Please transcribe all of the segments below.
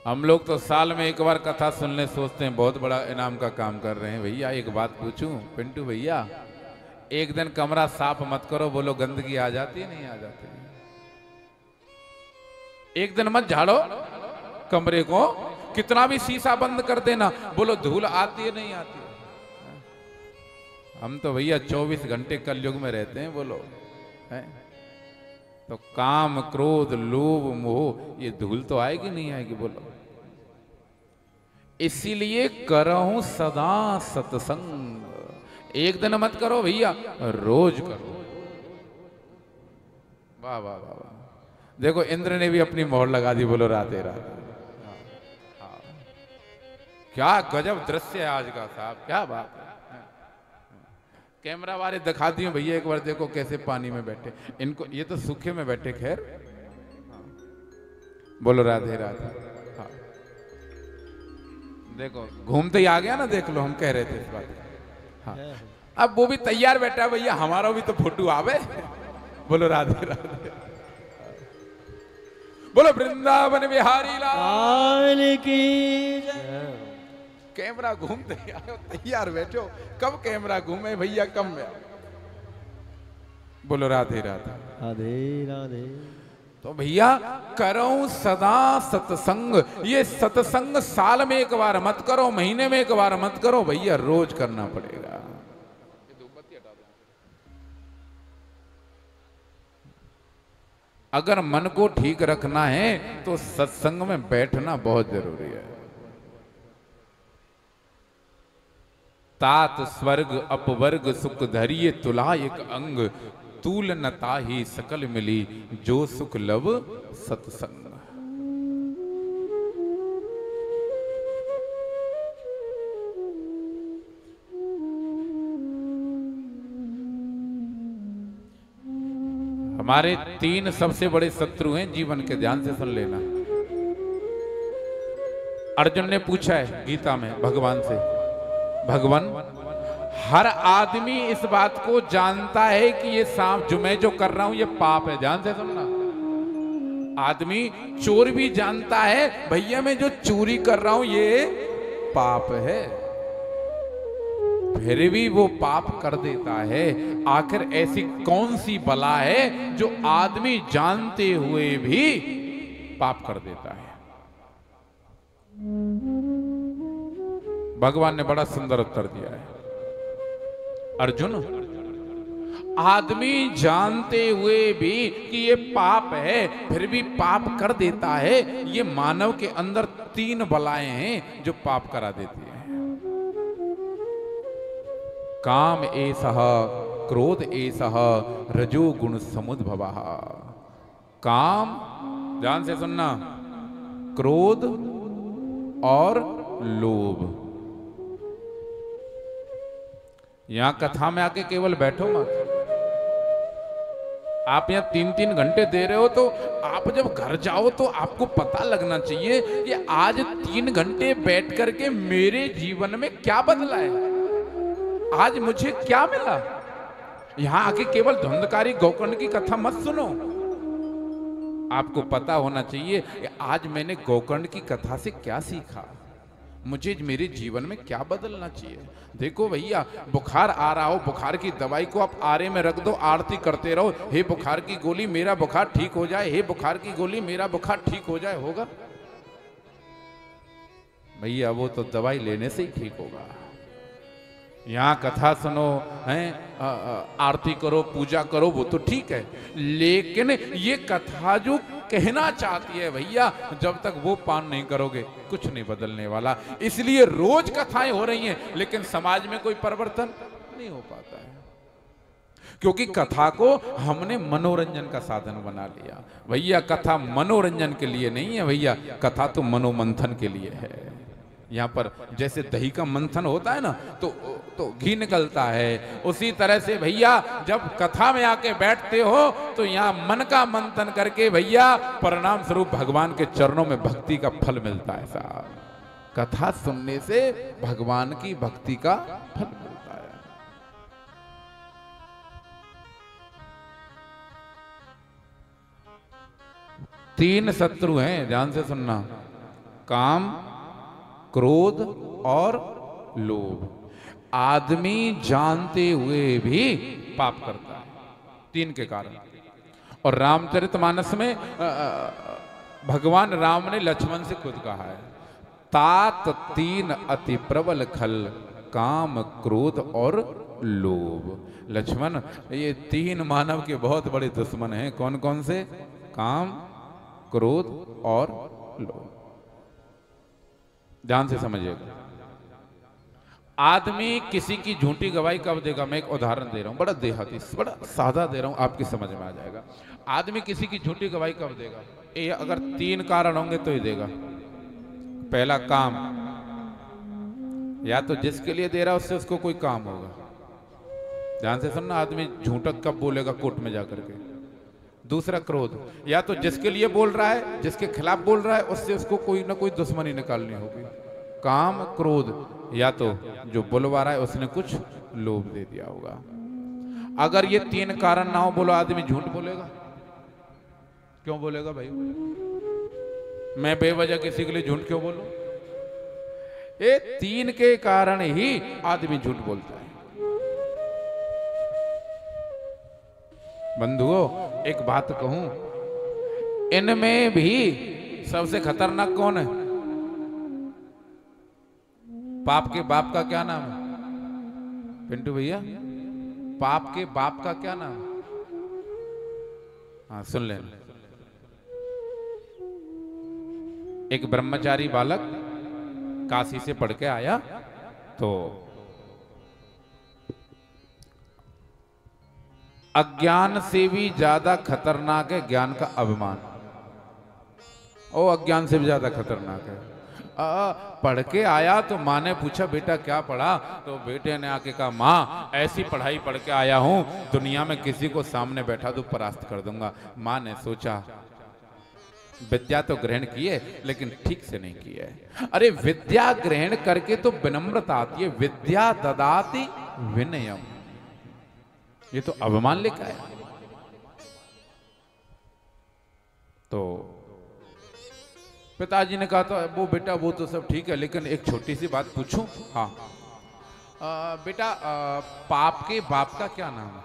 हम लोग तो साल में एक बार कथा सुनने सोचते हैं बहुत बड़ा इनाम का काम कर रहे हैं। भैया एक बात पूछूं पिंटू भैया, एक दिन कमरा साफ मत करो, बोलो गंदगी आ जाती है नहीं आ जाती? एक दिन मत झाड़ो कमरे को, कितना भी शीशा बंद कर देना, बोलो धूल आती है नहीं आती? हम तो भैया 24 घंटे कलयुग में रहते हैं, बोलो है? तो काम क्रोध लोभ मोह ये धूल तो आएगी नहीं आएगी? बोलो। इसीलिए करहूं सदा सत्संग। एक दिन मत करो भैया, रोज करो। वाह वाह वाह वाह। देखो इंद्र ने भी अपनी मोहर लगा दी, बोलो राधे राधे। क्या गजब दृश्य है आज का साहब, क्या बात है। कैमरा वाले दिखा दिए भैया एक बार, देखो कैसे पानी में बैठे। इनको ये तो सूखे में बैठे, खैर बोलो राधे राधे। हाँ देखो घूमते ही आ गया ना, देख लो हम कह रहे थे इस बात। हाँ अब वो भी तैयार बैठा है भैया, हमारा भी तो फोटो आवे। बोलो राधे राधे। बोलो वृंदावन बिहारी लाल की। कैमरा घूमते आयो, तैयार बैठो, कब कैमरा घूमे भैया, कम में। बोलो राधे राधे। राधे राधे। तो भैया करो सदा सत्संग। ये सत्संग साल में एक बार मत करो, महीने में एक बार मत करो भैया, रोज करना पड़ेगा। अगर मन को ठीक रखना है तो सत्संग में बैठना बहुत जरूरी है। तात स्वर्ग अपवर्ग सुख धरिये तुला एक अंग, तूल न ताहि सकल मिली जो सुख लव सत्संग। हमारे 3 सबसे बड़े शत्रु हैं जीवन के, ध्यान से सुन लेना। अर्जुन ने पूछा है गीता में भगवान से, भगवान हर आदमी इस बात को जानता है कि ये सांप जो मैं जो कर रहा हूं ये पाप है, ध्यान से सुनना। आदमी चोर भी जानता है भैया मैं जो चोरी कर रहा हूं ये पाप है, फिर भी वो पाप कर देता है। आखिर ऐसी कौन सी बला है जो आदमी जानते हुए भी पाप कर देता है? भगवान ने बड़ा सुंदर उत्तर दिया है। अर्जुन, आदमी जानते हुए भी कि ये पाप है फिर भी पाप कर देता है। ये मानव के अंदर 3 बलाएं हैं जो पाप करा देती है। काम एसह, क्रोध एसह, रजोगुण समुद्भवः। काम, ध्यान से सुनना, क्रोध और लोभ। यहां कथा में आके केवल बैठो मत। आप यहां 3-3 घंटे दे रहे हो तो आप जब घर जाओ तो आपको पता लगना चाहिए कि आज 3 घंटे बैठ करके मेरे जीवन में क्या बदला है, आज मुझे क्या मिला। यहां आके केवल धुंधकारी गोकर्ण की कथा मत सुनो। आपको पता होना चाहिए कि आज मैंने गोकर्ण की कथा से क्या सीखा, मुझे मेरे जीवन में क्या बदलना चाहिए। देखो भैया बुखार आ रहा हो, बुखार की दवाई को आप आरे में रख दो, आरती करते रहो, हे बुखार की गोली मेरा बुखार ठीक हो जाए, हे बुखार की गोली मेरा बुखार ठीक हो जाए, होगा भैया? वो तो दवाई लेने से ही ठीक होगा। यहाँ कथा सुनो हैं, आरती करो, पूजा करो, वो तो ठीक है, लेकिन ये कथा जो कहना चाहती है भैया, जब तक वो पान नहीं करोगे कुछ नहीं बदलने वाला। इसलिए रोज कथाएं हो रही हैं लेकिन समाज में कोई परिवर्तन नहीं हो पाता है, क्योंकि कथा को हमने मनोरंजन का साधन बना लिया। भैया कथा मनोरंजन के लिए नहीं है भैया, कथा तो मनोमंथन के लिए है। यहाँ पर जैसे दही का मंथन होता है ना तो घी निकलता है, उसी तरह से भैया जब कथा में आके बैठते हो तो यहाँ मन का मंथन करके भैया परिणाम स्वरूप भगवान के चरणों में भक्ति का फल मिलता है साहब। कथा सुनने से भगवान की भक्ति का फल मिलता है। तीन शत्रु हैं, ध्यान से सुनना। काम, क्रोध और लोभ। आदमी जानते हुए भी पाप करता है, 3 के कारण। और रामचरितमानस में भगवान राम ने लक्ष्मण से खुद कहा है, तात 3 अति प्रबल खल, काम, क्रोध और लोभ। लक्ष्मण, ये 3 मानव के बहुत बड़े दुश्मन हैं। कौन कौन से? काम, क्रोध और लोभ। ध्यान से समझिएगा। आदमी किसी की झूठी गवाही कब देगा? मैं एक उदाहरण दे रहा हूं, बड़ा देहाती, बड़ा सादा दे रहा हूं, आपकी समझ में आ जाएगा। आदमी किसी की झूठी गवाही कब देगा? ये अगर 3 कारण होंगे तो ही देगा। पहला, काम, या तो जिसके लिए दे रहा है उससे उसको कोई काम होगा। ध्यान से सुनना, आदमी झूठा कब बोलेगा कोर्ट में जाकर के। दूसरा, क्रोध, या तो जिसके लिए बोल रहा है, जिसके खिलाफ बोल रहा है, उससे उसको कोई ना कोई दुश्मनी निकालनी होगी। काम, क्रोध, या तो जो बुलवा रहा है उसने कुछ लोभ दे दिया होगा। अगर ये 3 कारण ना हो, बोलो, आदमी झूठ बोलेगा? क्यों बोलेगा भाई? मैं बेवजह किसी के लिए झूठ क्यों बोलूं? ये 3 के कारण ही आदमी झूठ बोलता है। बंधुओं, एक बात कहूं, इनमें भी सबसे खतरनाक कौन है? पाप के बाप का क्या नाम है? पिंटू भैया, पाप के बाप का क्या नाम है? हाँ, सुन लेना। एक ब्रह्मचारी बालक काशी से पढ़ के आया, तो अज्ञान से भी ज्यादा खतरनाक है ज्ञान का अभिमान। ओ, अज्ञान से भी ज्यादा खतरनाक है। पढ़ के आया तो माँ ने पूछा, बेटा क्या पढ़ा? तो बेटे ने आके कहा, माँ ऐसी पढ़ाई पढ़ के आया हूं, दुनिया में किसी को सामने बैठा तो परास्त कर दूंगा। माँ ने सोचा, विद्या तो ग्रहण की है लेकिन ठीक से नहीं की है। अरे विद्या ग्रहण करके तो विनम्रता आती है, विद्या ददाति विनयम। ये तो अभिमान लेकर आया। तो पिताजी ने कहा, तो वो बेटा वो तो सब ठीक है, लेकिन एक छोटी सी बात पूछूं? हाँ। बेटा, पाप के बाप का क्या नाम है?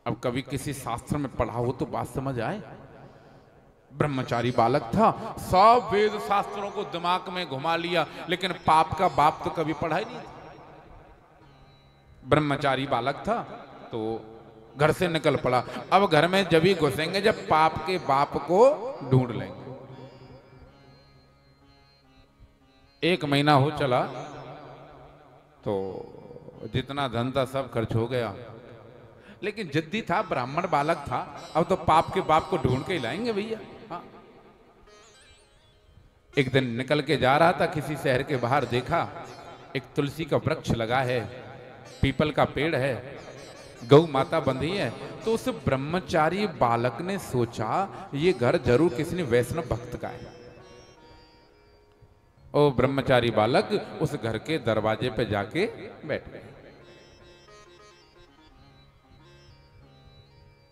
अब कभी किसी शास्त्र में पढ़ा हो तो बात समझ आए। ब्रह्मचारी बालक था, सब वेद शास्त्रों को दिमाग में घुमा लिया, लेकिन पाप का बाप तो कभी पढ़ा ही नहीं था। ब्रह्मचारी बालक था तो घर से निकल पड़ा। अब घर में जब ही घुसेंगे जब पाप के बाप को ढूंढ लेंगे। 1 महीना हो चला तो जितना धन था सब खर्च हो गया, लेकिन जिद्दी था, ब्राह्मण बालक था, अब तो पाप के बाप को ढूंढ के ही लाएंगे भैया। हाँ। एक दिन निकल के जा रहा था, किसी शहर के बाहर देखा एक तुलसी का वृक्ष लगा है, पीपल का पेड़ है, गौ माता बंधी है। तो उस ब्रह्मचारी बालक ने सोचा, ये घर जरूर किसी ने वैष्णव भक्त का है। ओ ब्रह्मचारी बालक उस घर के दरवाजे पे जाके बैठ गए।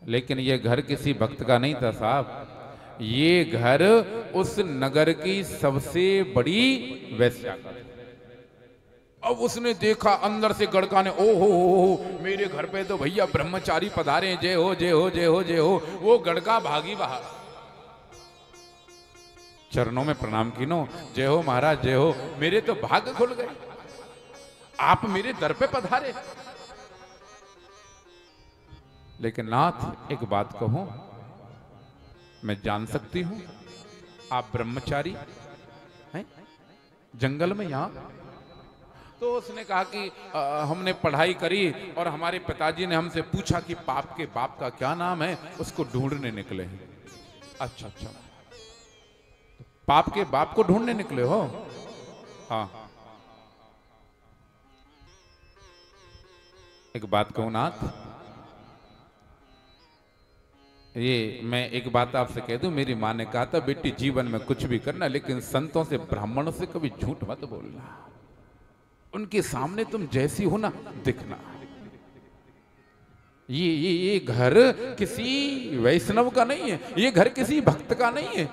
लेकिन ये घर किसी भक्त का नहीं था साहब, ये घर उस नगर की सबसे बड़ी वेश्या का। अब उसने देखा अंदर से गड़का ने, ओ हो, मेरे घर पे तो भैया ब्रह्मचारी पधारे, जय हो जय हो जय हो जय हो। वो गड़का भागी बाहर, चरणों में प्रणाम कीनो, जय हो महाराज जय हो, मेरे तो भाग खुल गए, आप मेरे दर पे पधारे। लेकिन नाथ एक बात कहूं, मैं जान सकती हूं आप ब्रह्मचारी हैं जंगल में यहां? तो उसने कहा कि हमने पढ़ाई करी और हमारे पिताजी ने हमसे पूछा कि पाप के बाप का क्या नाम है, उसको ढूंढने निकले हैं। अच्छा अच्छा, पाप के बाप को ढूंढने निकले हो? हाँ। एक बात कहूं नाथ, ये मैं एक बात आपसे कह दूं, मेरी माँ ने कहा था बेटी जीवन में कुछ भी करना लेकिन संतों से ब्राह्मणों से कभी झूठ मत बोलना, उनके सामने तुम जैसी हो ना दिखना। ये घर किसी वैष्णव का नहीं है, ये घर किसी भक्त का नहीं है,